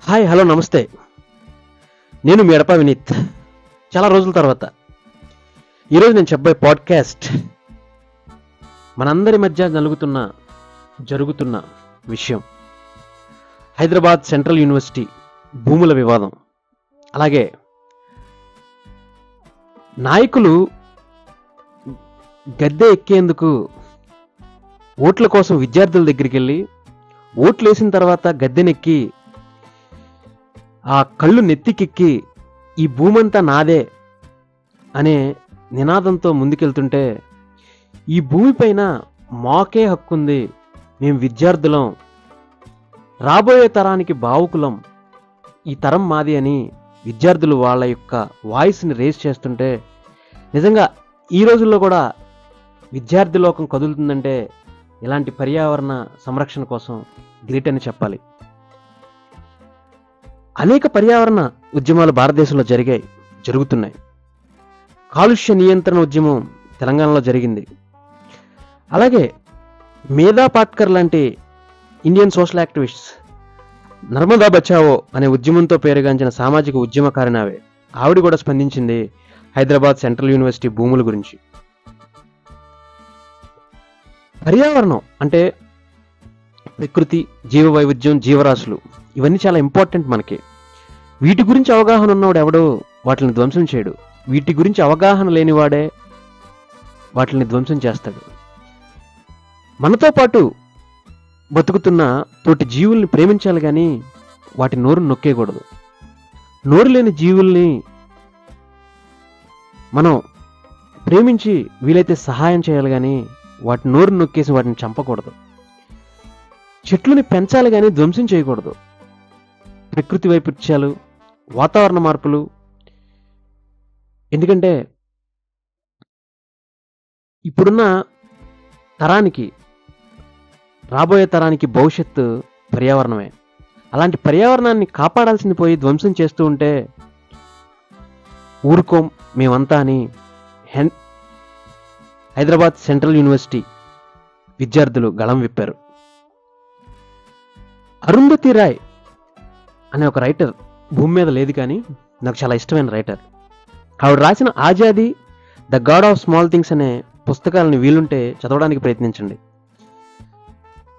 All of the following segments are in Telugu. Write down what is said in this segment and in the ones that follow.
హాయ్ హలో నమస్తే. నేను మీ ఎడప వినీత్. చాలా రోజుల తర్వాత ఈరోజు నేను చెప్పబోయే పాడ్కాస్ట్ మనందరి మధ్య జరుగుతున్న విషయం హైదరాబాద్ సెంట్రల్ యూనివర్సిటీ భూముల వివాదం. అలాగే నాయకులు గద్దె ఎక్కేందుకు ఓట్ల కోసం విద్యార్థుల దగ్గరికి వెళ్ళి ఓట్లు వేసిన తర్వాత గద్దెనెక్కి ఆ కళ్ళు నెత్తికెక్కి ఈ భూమంతా నాదే అనే నినాదంతో ముందుకెళ్తుంటే, ఈ భూమిపైన మాకే హక్కుంది, మేము విద్యార్థులం, రాబోయే తరానికి భావుకులం, ఈ తరం మాది అని విద్యార్థులు వాళ్ళ యొక్క వాయిస్ని రేస్ చేస్తుంటే, నిజంగా ఈ రోజుల్లో కూడా విద్యార్థి లోకం కదులుతుందంటే ఇలాంటి పర్యావరణ సంరక్షణ కోసం గ్రేట్ అని చెప్పాలి. అనేక పర్యావరణ ఉద్యమాలు భారతదేశంలో జరుగుతున్నాయి. కాలుష్య నియంత్రణ ఉద్యమం తెలంగాణలో జరిగింది. అలాగే మేధా పాట్కర్ లాంటి Indian social activists Narmada Bachao అనే ఉద్యమంతో పేరుగాంచిన సామాజిక ఉద్యమకారిణావే ఆవిడ కూడా స్పందించింది హైదరాబాద్ సెంట్రల్ యూనివర్సిటీ భూముల గురించి. పర్యావరణం అంటే ప్రకృతి, జీవ వైవిధ్యం, జీవరాశులు ఇవన్నీ చాలా ఇంపార్టెంట్ మనకి. వీటి గురించి అవగాహన ఉన్నవాడు ఎవడో వాటిని ధ్వంసం చేయడు. వీటి గురించి అవగాహన లేనివాడే వాటిని ధ్వంసం చేస్తాడు. మనతో పాటు బతుకుతున్న తోటి జీవుల్ని ప్రేమించాలి కానీ వాటి నోరు నొక్కేయకూడదు. నోరు లేని జీవుల్ని మనం ప్రేమించి వీలైతే సహాయం చేయాలి కానీ వాటి నోరు నొక్కేసి వాటిని చంపకూడదు. చెట్లుని పెంచాలి కానీ ధ్వంసం చేయకూడదు. ప్రకృతి వైపరీత్యాలు, వాతావరణ మార్పులు, ఎందుకంటే ఇప్పుడున్న తరానికి, రాబోయే తరానికి భవిష్యత్తు పర్యావరణమే. అలాంటి పర్యావరణాన్ని కాపాడాల్సింది పోయి ధ్వంసం చేస్తూ ఉంటే ఊరుకోం మేమంతా అని హైదరాబాద్ సెంట్రల్ యూనివర్సిటీ విద్యార్థులు గళం విప్పారు. అరుంధతి రాయ్ అనే ఒక రైటర్ భూమి మీద లేదు కానీ నాకు చాలా ఇష్టమైన రైటర్. ఆవిడ రాసిన Azadi, the God of small things అనే పుస్తకాలను వీలుంటే చదవడానికి ప్రయత్నించండి.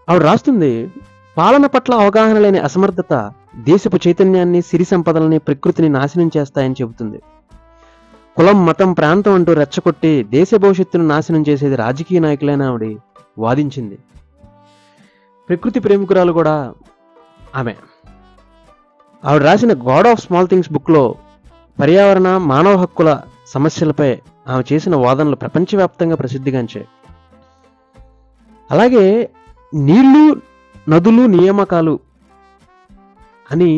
ఆవిడ రాస్తుంది, పాలన పట్ల అవగాహన లేని అసమర్థత దేశపు చైతన్యాన్ని, సిరి సంపదలని, ప్రకృతిని నాశనం చేస్తాయని చెబుతుంది. కులం, మతం, ప్రాంతం అంటూ రెచ్చగొట్టి దేశ భవిష్యత్తును నాశనం చేసేది రాజకీయ నాయకులైన ఆవిడ వాదించింది. ప్రకృతి ప్రేమికురాలు కూడా ఆమె. ఆవిడ రాసిన గాడ్ ఆఫ్ స్మాల్ థింగ్స్ బుక్లో పర్యావరణ, మానవ హక్కుల సమస్యలపై ఆమె చేసిన వాదనలు ప్రపంచవ్యాప్తంగా ప్రసిద్ధిగాంచాయి. అలాగే నీళ్లు, నదులు, నియామకాలు అని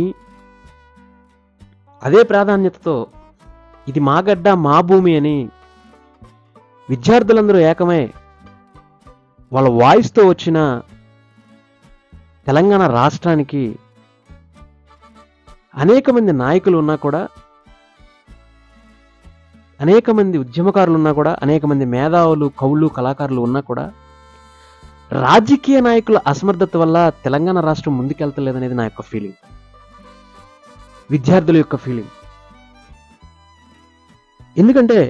అదే ప్రాధాన్యతతో ఇది మా గడ్డ, మా భూమి అని విద్యార్థులందరూ ఏకమై వాళ్ళ వాయిస్తో వచ్చిన తెలంగాణ రాష్ట్రానికి అనేక మంది నాయకులు ఉన్నా కూడా, అనేక మంది ఉద్యమకారులు ఉన్నా కూడా, అనేక మంది మేధావులు, కవులు, కళాకారులు ఉన్నా కూడా రాజకీయ నాయకుల అసమర్థత వల్ల తెలంగాణ రాష్ట్రం ముందుకెళ్తలేదనేది నా యొక్క ఫీలింగ్, విద్యార్థుల యొక్క ఫీలింగ్. ఎందుకంటే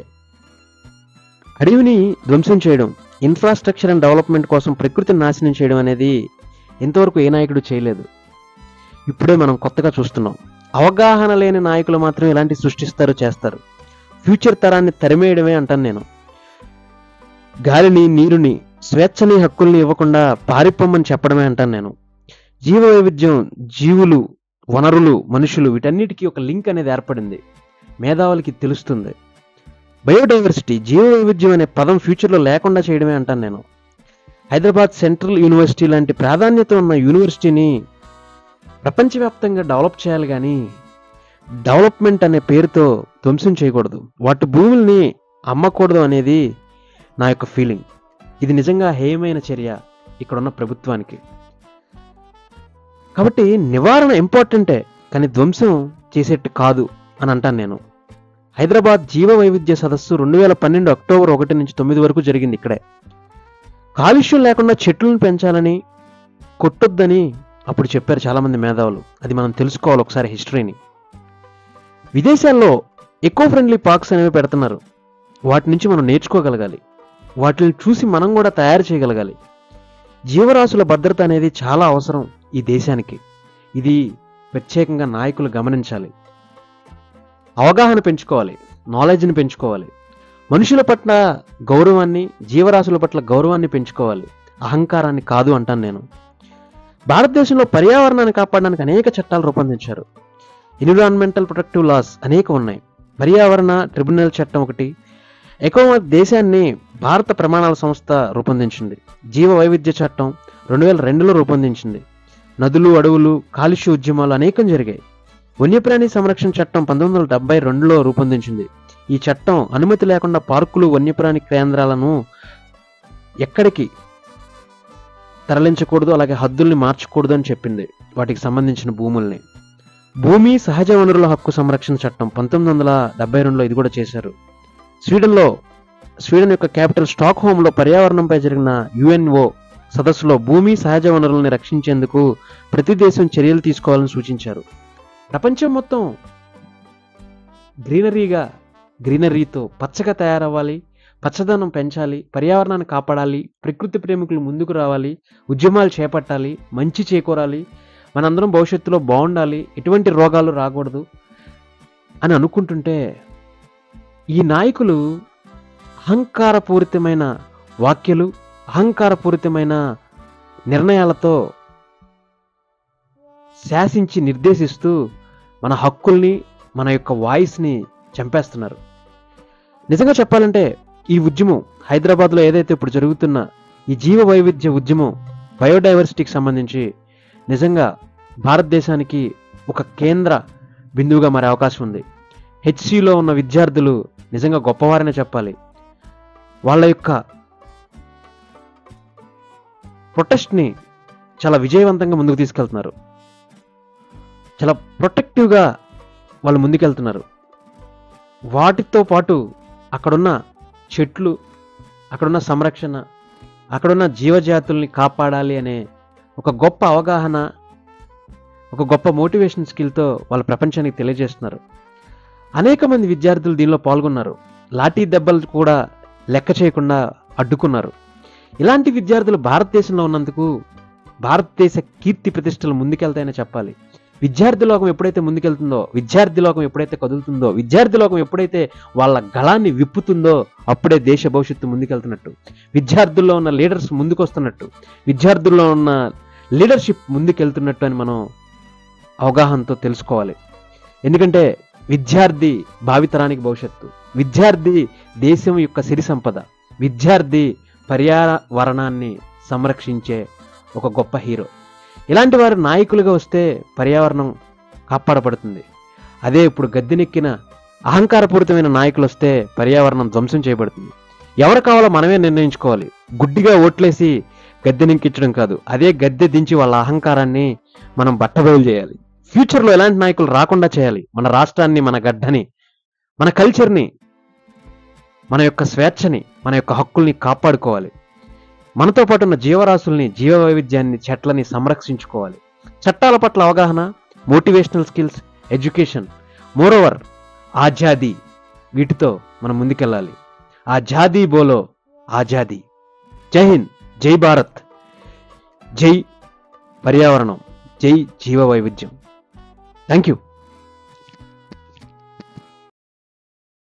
అడవిని ధ్వంసం చేయడం, ఇన్ఫ్రాస్ట్రక్చర్ అండ్ డెవలప్మెంట్ కోసం ప్రకృతిని నాశనం చేయడం అనేది ఇంతవరకు ఏ నాయకుడు చేయలేదు. ఇప్పుడే మనం కొత్తగా చూస్తున్నాం. అవగాహన లేని నాయకులు మాత్రం ఇలాంటి సృష్టిస్తారు, చేస్తారు. ఫ్యూచర్ తరాన్ని తరిమేయడమే అంటాను నేను. గాలిని, నీరుని, స్వేచ్ఛని, హక్కుల్ని ఇవ్వకుండా పారిపోమ్మని చెప్పడమే అంటాను నేను. జీవ వైవిధ్యం, జీవులు, వనరులు, మనుషులు వీటన్నిటికీ ఒక లింక్ అనేది ఏర్పడింది. మేధావులకి తెలుస్తుంది. బయోడైవర్సిటీ, జీవ వైవిధ్యం అనే పదం ఫ్యూచర్లో లేకుండా చేయడమే అంటాను నేను. హైదరాబాద్ సెంట్రల్ యూనివర్సిటీ లాంటి ప్రాధాన్యత ఉన్న యూనివర్సిటీని ప్రపంచవ్యాప్తంగా డెవలప్ చేయాలి కానీ డెవలప్మెంట్ అనే పేరుతో ధ్వంసం చేయకూడదు. వాటి భూముల్ని అమ్మకూడదు అనేది నా యొక్క ఫీలింగ్. ఇది నిజంగా హేయమైన చర్య ఇక్కడున్న ప్రభుత్వానికి. కాబట్టి నివారణ ఇంపార్టెంటే కానీ ధ్వంసం చేసేట్టు కాదు అని అంటాను నేను. హైదరాబాద్ జీవ వైవిధ్య సదస్సు 2012 అక్టోబర్ 1 నుంచి 9 వరకు జరిగింది ఇక్కడే. కాలుష్యం లేకుండా చెట్లను పెంచాలని, కొట్టొద్దని అప్పుడు చెప్పారు చాలామంది మేధావులు. అది మనం తెలుసుకోవాలి ఒకసారి హిస్టరీని. విదేశాల్లో ఎకో ఫ్రెండ్లీ పార్క్స్ అనేవి పెడుతున్నారు. వాటి నుంచి మనం నేర్చుకోగలగాలి. వాటిని చూసి మనం కూడా తయారు చేయగలగాలి. జీవరాశుల భద్రత అనేది చాలా అవసరం ఈ దేశానికి. ఇది ప్రత్యేకంగా నాయకులు గమనించాలి. అవగాహన పెంచుకోవాలి, నాలెడ్జ్ని పెంచుకోవాలి. మనుషుల పట్ల గౌరవాన్ని, జీవరాశుల పట్ల గౌరవాన్ని పెంచుకోవాలి, అహంకారాన్ని కాదు అంటాను నేను. భారతదేశంలో పర్యావరణాన్ని కాపాడడానికి అనేక చట్టాలు రూపొందించారు. ఎన్విరాన్మెంటల్ ప్రొటెక్టివ్ లాస్ అనేక ఉన్నాయి. పర్యావరణ ట్రిబ్యునల్ చట్టం ఒకటి. ఎకోమార్క్ దేశాన్ని భారత ప్రమాణాల సంస్థ రూపొందించింది. జీవ వైవిధ్య చట్టం 2002లో రూపొందించింది. నదులు, అడవులు కాలుష్య ఉద్యమాలు అనేకం జరిగాయి. వన్యప్రాణి సంరక్షణ చట్టం 1972లో రూపొందించింది. ఈ చట్టం అనుమతి లేకుండా పార్కులు, వన్యప్రాణి కేంద్రాలను ఎక్కడికి తరలించకూడదు, అలాగే హద్దుల్ని మార్చకూడదు అని చెప్పింది. వాటికి సంబంధించిన భూముల్ని. భూమి సహజ వనరుల హక్కు సంరక్షణ చట్టం 1972లో ఇది కూడా చేశారు. స్వీడన్ యొక్క క్యాపిటల్ స్టాక్ హోమ్లో పర్యావరణంపై జరిగిన యుఎన్ఓ సదస్సులో భూమి సహజ వనరుల్ని రక్షించేందుకు ప్రతి దేశం చర్యలు తీసుకోవాలని సూచించారు. ప్రపంచం మొత్తం గ్రీనరీతో పచ్చగా తయారవ్వాలి, పచ్చదనం పెంచాలి, పర్యావరణాన్ని కాపాడాలి, ప్రకృతి ప్రేమికులు ముందుకు రావాలి, ఉద్యమాలు చేపట్టాలి, మంచి చేకూరాలి, మనందరం భవిష్యత్తులో బాగుండాలి, ఎటువంటి రోగాలు రాకూడదు అని అనుకుంటుంటే ఈ నాయకులు అహంకారపూరితమైన వాక్యాలు, అహంకారపూరితమైన నిర్ణయాలతో శాసించి నిర్దేశిస్తూ మన హక్కుల్ని, మన యొక్క వాయిస్ని చంపేస్తున్నారు. నిజంగా చెప్పాలంటే ఈ ఉద్యమం హైదరాబాద్లో ఏదైతే ఇప్పుడు జరుగుతున్న ఈ జీవ వైవిధ్య ఉద్యమం, బయోడైవర్సిటీకి సంబంధించి నిజంగా భారతదేశానికి ఒక కేంద్ర బిందువుగా మారే అవకాశం ఉంది. హెచ్సిలో ఉన్న విద్యార్థులు నిజంగా గొప్పవారనే చెప్పాలి. వాళ్ళ యొక్క ప్రొటెస్ట్ని చాలా విజయవంతంగా ముందుకు తీసుకెళ్తున్నారు. చాలా ప్రొటెక్టివ్గా వాళ్ళు ముందుకెళ్తున్నారు. వాటితో పాటు అక్కడున్న చెట్లు, అక్కడున్న సంరక్షణ, అక్కడున్న జీవజాతుల్ని కాపాడాలి అనే ఒక గొప్ప అవగాహన, ఒక గొప్ప మోటివేషన్ స్కిల్తో వాళ్ళ ప్రపంచానికి తెలియజేస్తున్నారు. అనేక మంది విద్యార్థులు దీనిలో పాల్గొన్నారు. లాఠీ దెబ్బలు కూడా లెక్క చేయకుండా అడ్డుకున్నారు. ఇలాంటి విద్యార్థులు భారతదేశంలో ఉన్నందుకు భారతదేశ కీర్తి ప్రతిష్టలు ముందుకెళ్తాయని చెప్పాలి. విద్యార్థి లోకం ఎప్పుడైతే ముందుకెళ్తుందో, విద్యార్థి లోకం ఎప్పుడైతే కదులుతుందో, విద్యార్థి లోకం ఎప్పుడైతే వాళ్ళ గళాన్ని విప్పుతుందో అప్పుడే దేశ భవిష్యత్తు ముందుకెళ్తున్నట్టు, విద్యార్థుల్లో ఉన్న లీడర్స్ ముందుకొస్తున్నట్టు, విద్యార్థుల్లో ఉన్న లీడర్షిప్ ముందుకెళ్తున్నట్టు అని మనం అవగాహనతో తెలుసుకోవాలి. ఎందుకంటే విద్యార్థి భావితరానికి భవిష్యత్తు, విద్యార్థి దేశం యొక్క సిరి సంపద, విద్యార్థి పర్యావరణాన్ని సంరక్షించే ఒక గొప్ప హీరో. ఇలాంటి వారు నాయకులుగా వస్తే పర్యావరణం కాపాడబడుతుంది. అదే ఇప్పుడు గద్దెనెక్కిన అహంకారపూరితమైన నాయకులు వస్తే పర్యావరణం ధ్వంసం చేయబడుతుంది. ఎవరు కావాలో మనమే నిర్ణయించుకోవాలి. గుడ్డిగా ఓట్లేసి గద్దెనెక్కించడం కాదు, అదే గద్దె దించి వాళ్ళ అహంకారాన్ని మనం బట్టబయలు చేయాలి. ఫ్యూచర్లో ఎలాంటి నాయకులు రాకుండా చేయాలి. మన రాష్ట్రాన్ని, మన గడ్డని, మన కల్చర్ని, మన యొక్క స్వేచ్ఛని, మన యొక్క హక్కుల్ని కాపాడుకోవాలి. మనతో పాటు ఉన్న జీవరాశుల్ని, జీవ వైవిధ్యాన్ని, చెట్లని సంరక్షించుకోవాలి. చట్టాల పట్ల అవగాహన, motivational skills, education, moreover Azadi, వీటితో మనం ముందుకెళ్ళాలి. ఆజాదీ బోలో ఆజాదీ. జై హింద్, జై భారత్, జై పర్యావరణం, జై జీవ వైవిధ్యం. Thank you.